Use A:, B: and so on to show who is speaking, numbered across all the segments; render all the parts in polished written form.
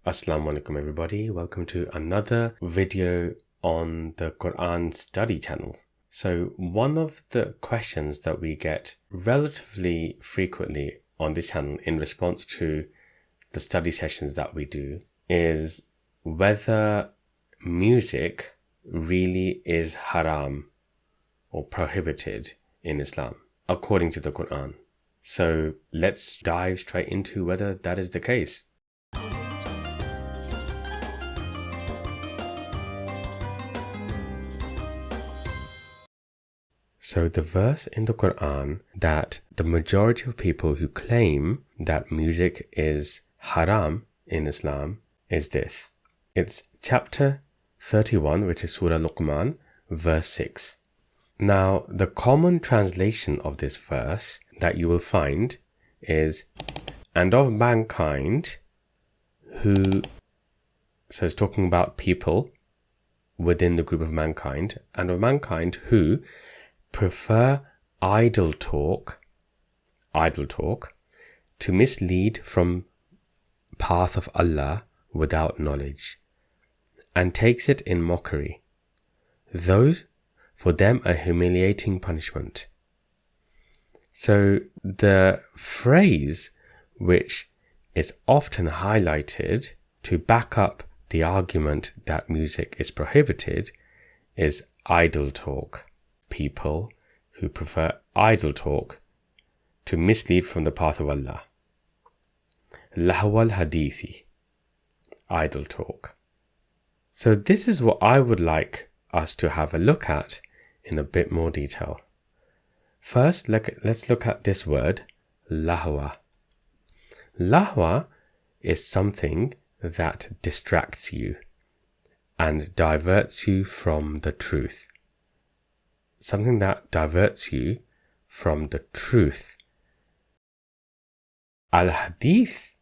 A: Assalamu alaikum everybody, welcome to another video on the Qur'an study channel. So one of the questions that we get relatively frequently on this channel in response to the study sessions that we do is whether music really is haram or prohibited in Islam according to the Qur'an. So let's dive straight into whether that is the case. So the verse in the Qur'an that the majority of people who claim that music is haram in Islam is this. It's chapter 31, which is Surah Luqman, verse 6. Now, the common translation of this verse that you will find is, and of mankind who, so it's talking about people within the group of mankind, and of mankind who prefer idle talk to mislead from path of Allah without knowledge, and takes it in mockery. Those for them a humiliating punishment. So the phrase which is often highlighted to back up the argument that music is prohibited is idle talk. People who prefer idle talk to mislead from the path of Allah. Lahw-al-hadith, idle talk. So this is what I would like us to have a look at in a bit more detail. First, let's look at this word, lahwa. Lahwa is something that distracts you and diverts you from the truth. Something that diverts you from the truth. Al-hadith,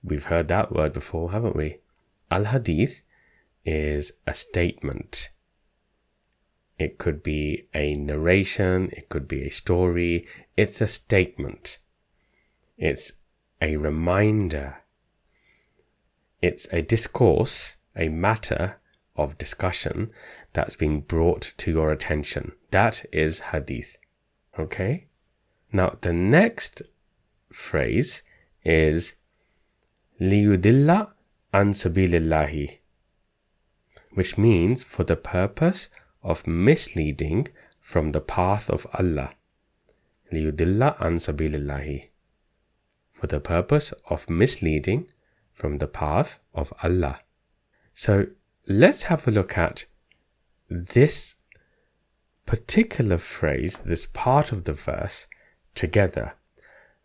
A: we've heard that word before, haven't we? Al-hadith is a statement. It could be a narration, it could be a story. It's a statement. It's a reminder. It's a discourse, a matter of discussion that's being brought to your attention. That is hadith. Okay? Now, the next phrase is liyudilla an sabilillahi, which means for the purpose of misleading from the path of Allah. Liyudilla an sabilillahi, for the purpose of misleading from the path of Allah. So let's have a look at this particular phrase, this part of the verse together.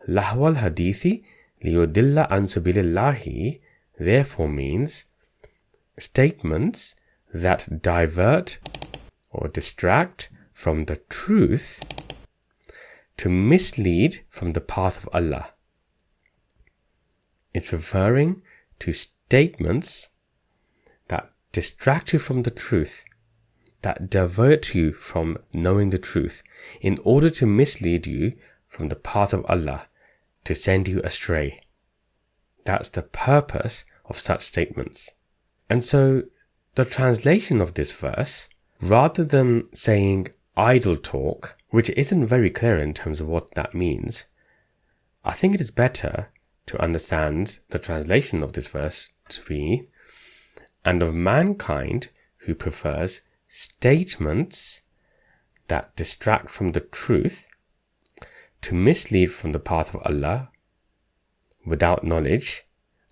A: Lahw-al-hadith liyudilla an sabilillahi therefore means statements that divert or distract from the truth to mislead from the path of Allah. It's referring to statements that distract you from the truth, that divert you from knowing the truth in order to mislead you from the path of Allah, to send you astray. That's the purpose of such statements. And so the translation of this verse, rather than saying idle talk, which isn't very clear in terms of what that means, I think it is better to understand the translation of this verse to be, and of mankind who prefers statements that distract from the truth to mislead from the path of Allah without knowledge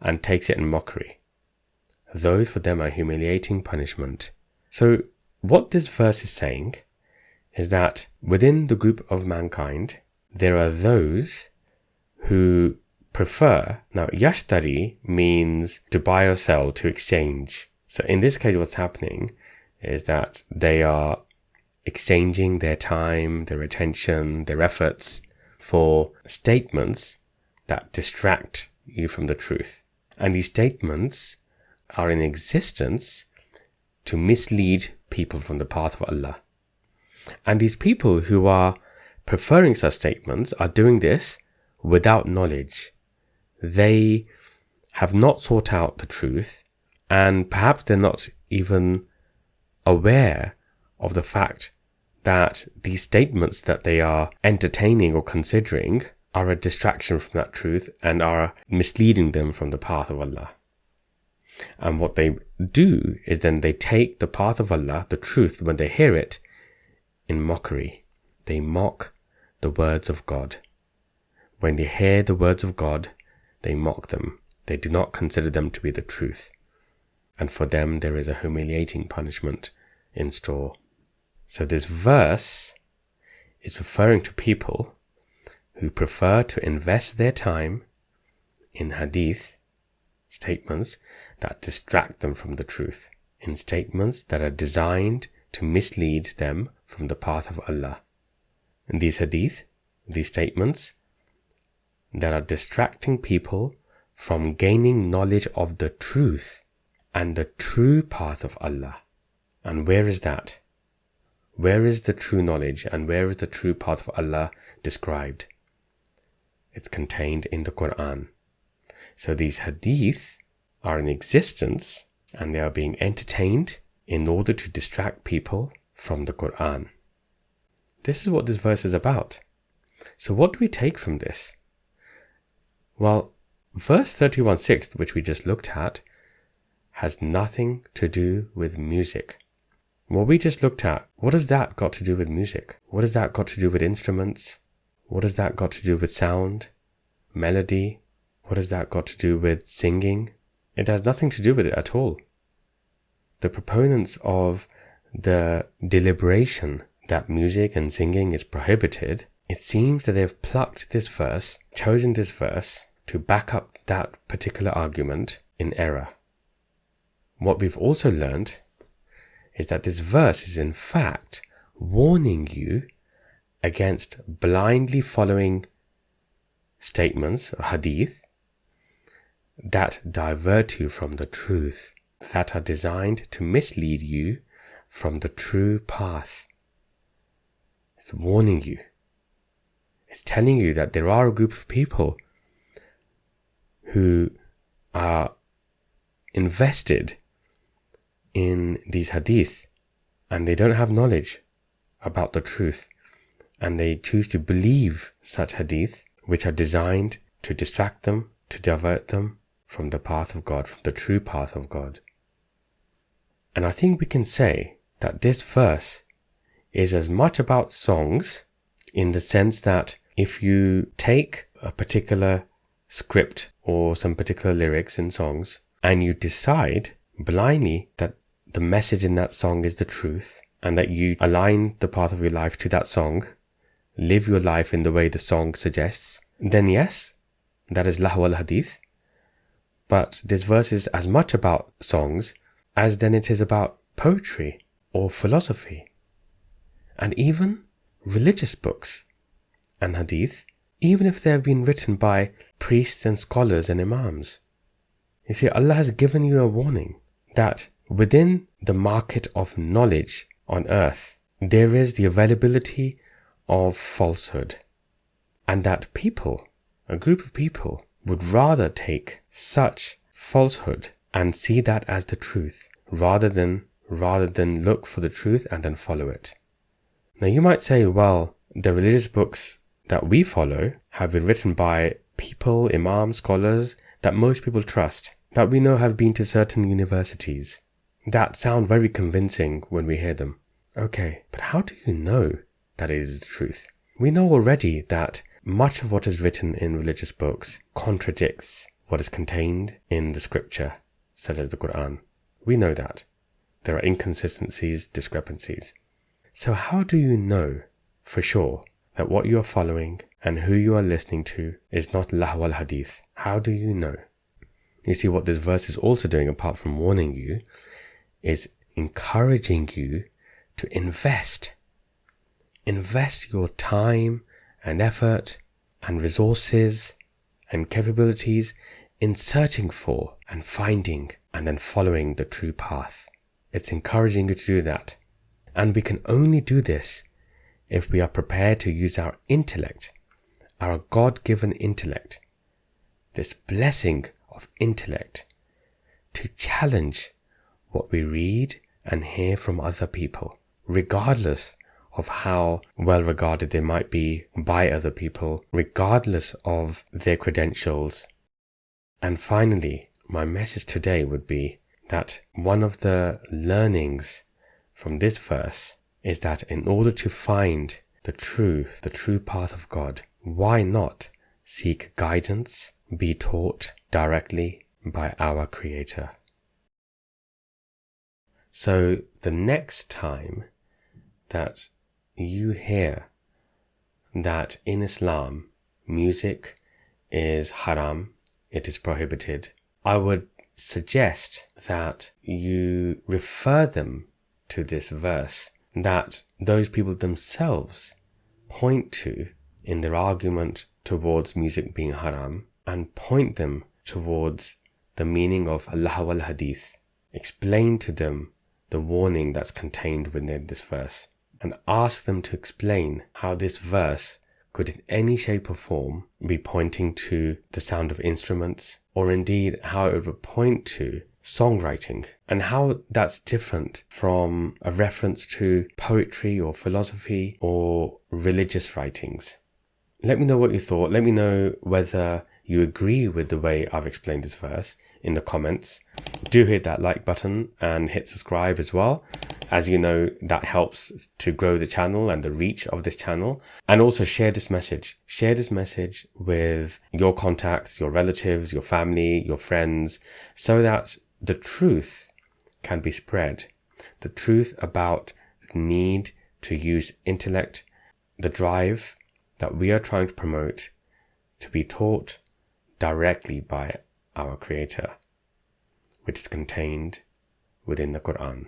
A: and takes it in mockery. Those for them are humiliating punishment. So what this verse is saying is that within the group of mankind, there are those who prefer, now yashtari means to buy or sell, to exchange. So in this case, what's happening is that they are exchanging their time, their attention, their efforts for statements that distract you from the truth. And these statements are in existence to mislead people from the path of Allah. And these people who are preferring such statements are doing this without knowledge. They have not sought out the truth, and perhaps they're not even aware of the fact that these statements that they are entertaining or considering are a distraction from that truth and are misleading them from the path of Allah. And what they do is then they take the path of Allah, the truth, when they hear it, in mockery. They mock the words of God. When they hear the words of God, they mock them. They do not consider them to be the truth. And for them, there is a humiliating punishment in store. So this verse is referring to people who prefer to invest their time in hadith, statements that distract them from the truth, in statements that are designed to mislead them from the path of Allah. And these hadith, these statements that are distracting people from gaining knowledge of the truth and the true path of Allah. And where is that? Where is the true knowledge and where is the true path of Allah described? It's contained in the Qur'an. So these hadith are in existence and they are being entertained in order to distract people from the Qur'an. This is what this verse is about. So what do we take from this? Well, verse 31:6, which we just looked at, has nothing to do with music. What we just looked at, what has that got to do with music? What has that got to do with instruments? What has that got to do with sound, melody? What has that got to do with singing? It has nothing to do with it at all. The proponents of the deliberation that music and singing is prohibited, it seems that they've plucked this verse, chosen this verse to back up that particular argument in error. What we've also learned is that this verse is in fact warning you against blindly following statements or hadith that divert you from the truth, that are designed to mislead you from the true path. It's warning you. It's telling you that there are a group of people who are invested in these hadith and they don't have knowledge about the truth, and they choose to believe such hadith which are designed to distract them, to divert them from the path of God, from the true path of God. And I think we can say that this verse is as much about songs, in the sense that if you take a particular script or some particular lyrics in songs and you decide blindly that the message in that song is the truth and that you align the path of your life to that song, live your life in the way the song suggests, then yes, that is Lahw-al-hadith. But this verse is as much about songs as then it is about poetry or philosophy. And even religious books and hadith, even if they have been written by priests and scholars and imams. You see, Allah has given you a warning that within the market of knowledge on earth, there is the availability of falsehood. And that people, a group of people, would rather take such falsehood and see that as the truth, rather than look for the truth and then follow it. Now you might say, well, the religious books that we follow have been written by people, imams, scholars that most people trust, that we know have been to certain universities. That sound very convincing when we hear them. Okay, but how do you know that it is the truth? We know already that much of what is written in religious books contradicts what is contained in the scripture, such as the Qur'an. We know that. There are inconsistencies, discrepancies. So how do you know for sure that what you are following and who you are listening to is not Lahw-al-hadith? How do you know? You see, what this verse is also doing, apart from warning you, is encouraging you to invest your time and effort and resources and capabilities in searching for and finding and then following the true path. It's encouraging you to do that. And we can only do this if we are prepared to use our intellect, our God-given intellect, this blessing of intellect to challenge what we read and hear from other people, regardless of how well regarded they might be by other people, regardless of their credentials. And finally, my message today would be that one of the learnings from this verse is that in order to find the truth, the true path of God, why not seek guidance, be taught directly by our Creator? So the next time that you hear that in Islam music is haram, it is prohibited, I would suggest that you refer them to this verse that those people themselves point to in their argument towards music being haram, and point them towards the meaning of Lahw-al-hadith. Explain to them the warning that's contained within this verse, and ask them to explain how this verse could in any shape or form be pointing to the sound of instruments, or indeed how it would point to songwriting, and how that's different from a reference to poetry or philosophy or religious writings. Let me know what you thought. Let me know whether you agree with the way I've explained this verse in the comments. Do hit that like button and hit subscribe as well. As you know, that helps to grow the channel and the reach of this channel. And also share this message. Share this message with your contacts, your relatives, your family, your friends, so that the truth can be spread. The truth about the need to use intellect, the drive that we are trying to promote, to be taught directly by our Creator, which is contained within the Qur'an.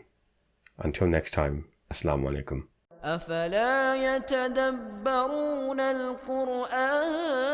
A: Until next time, Assalamu alaikum.
B: أفلا يتدبرون القرآن